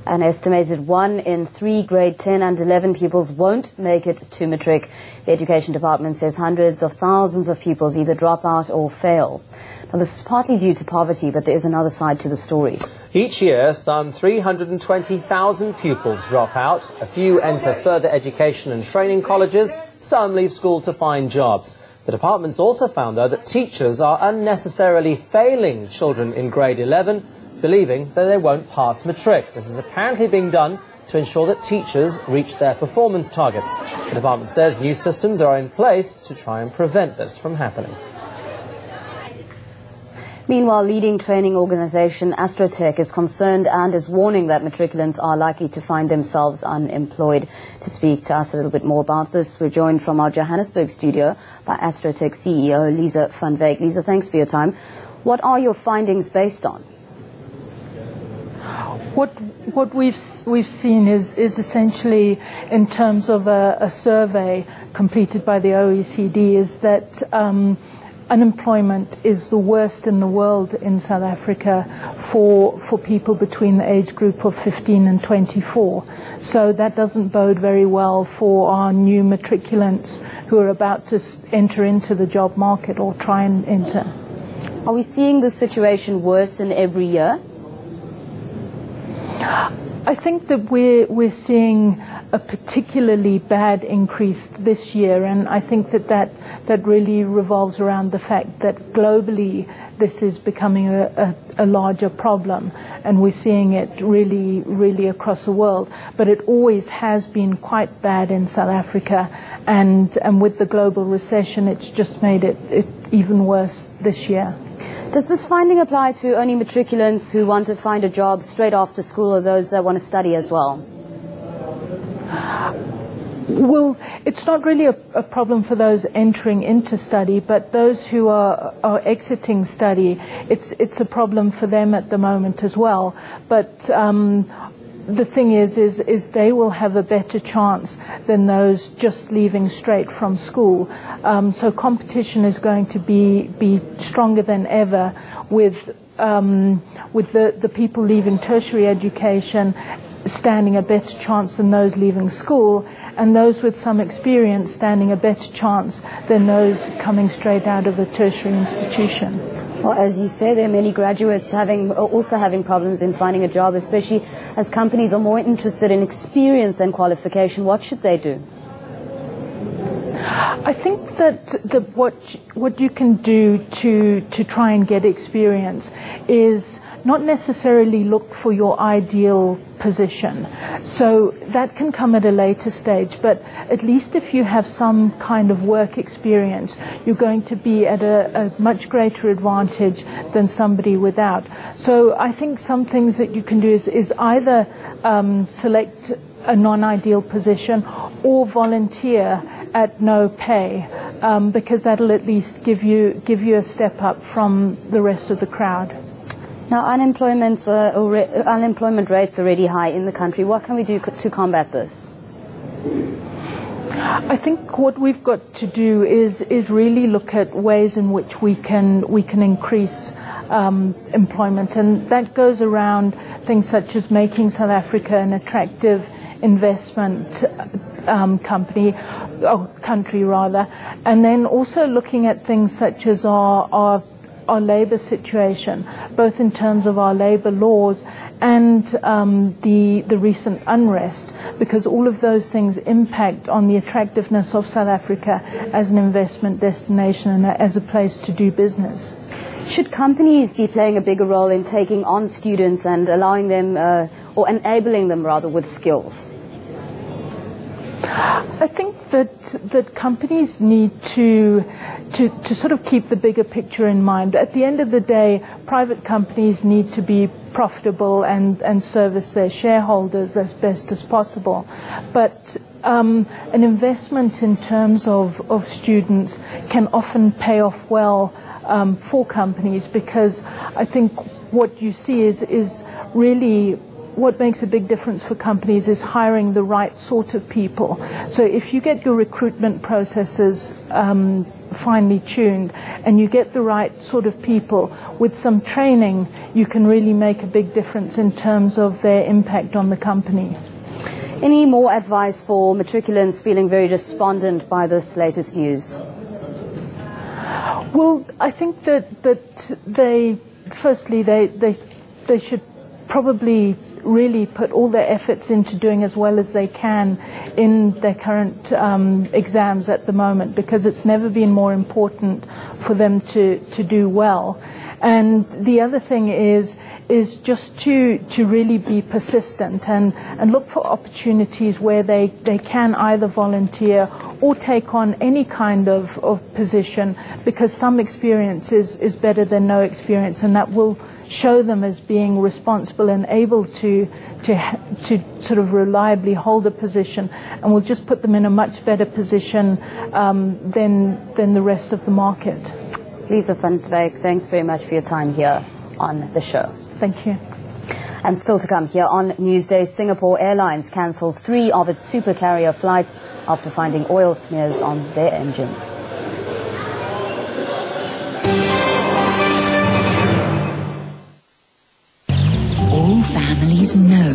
An estimated 1 in 3 grade 10 and 11 pupils won't make it to matric. The Education Department says hundreds of thousands of pupils either drop out or fail. Now, this is partly due to poverty, but there is another side to the story. Each year, some 320,000 pupils drop out. A few enter further education and training colleges. Some leave school to find jobs. The department's also found, though, that teachers are unnecessarily failing children in grade 11, believing that they won't pass matric. This is apparently being done to ensure that teachers reach their performance targets. The department says new systems are in place to try and prevent this from happening. Meanwhile, leading training organisation AstroTech is concerned and is warning that matriculants are likely to find themselves unemployed. To speak to us a little bit more about this, we're joined from our Johannesburg studio by AstroTech CEO Liza van Wyk. Liza, thanks for your time. What are your findings based on? What we've seen is essentially, in terms of a survey completed by the OECD, is that unemployment is the worst in the world in South Africa for people between the age group of 15 and 24. So that doesn't bode very well for our new matriculants who are about to enter into the job market or try and enter. Are we seeing this situation worsen every year? I think that we're seeing a particularly bad increase this year, and I think that really revolves around the fact that globally this is becoming a larger problem, and we're seeing it really across the world. But it always has been quite bad in South Africa, and with the global recession, it's just made it even worse this year. Does this finding apply to only matriculants who want to find a job straight after school, or those that want to study as well? Well, it's not really a problem for those entering into study, but those who are exiting study, it's a problem for them at the moment as well. But the thing is they will have a better chance than those just leaving straight from school. So competition is going to be stronger than ever with the people leaving tertiary education standing a better chance than those leaving school, and those with some experience standing a better chance than those coming straight out of a tertiary institution. Well, as you say, there are many graduates also having problems in finding a job, especially as companies are more interested in experience than qualification. What should they do? I think that what you can do to try and get experience is not necessarily look for your ideal position. So that can come at a later stage, but at least if you have some kind of work experience, you're going to be at a much greater advantage than somebody without. So I think some things that you can do is either select a non-ideal position or volunteer at no pay, because that'll at least give you a step up from the rest of the crowd. Now, unemployment rates are already high in the country. What can we do to combat this? I think what we've got to do is really look at ways in which we can increase employment, and that goes around things such as making South Africa an attractive investment country, and then also looking at things such as our labour situation, both in terms of our labour laws and the recent unrest, because all of those things impact on the attractiveness of South Africa as an investment destination and as a place to do business. Should companies be playing a bigger role in taking on students and allowing them, or enabling them rather, with skills? I think that companies need to sort of keep the bigger picture in mind. At the end of the day, private companies need to be profitable and service their shareholders as best as possible. But an investment in terms of students can often pay off well for companies, because I think what you see is really what makes a big difference for companies is hiring the right sort of people. So if you get your recruitment processes finely tuned and you get the right sort of people with some training, you can really make a big difference in terms of their impact on the company. Any more advice for matriculants feeling very despondent by this latest news? Well, I think that they should probably really put all their efforts into doing as well as they can in their current exams at the moment, because it's never been more important for them to do well. And the other thing is just to really be persistent and look for opportunities where they can either volunteer or take on any kind of position, because some experience is better than no experience, and that will show them as being responsible and able to sort of reliably hold a position, and will just put them in a much better position than the rest of the market. Liza van Wyk, thanks very much for your time here on the show. Thank you. And still to come here on Newsday, Singapore Airlines cancels 3 of its super carrier flights after finding oil smears on their engines. All families know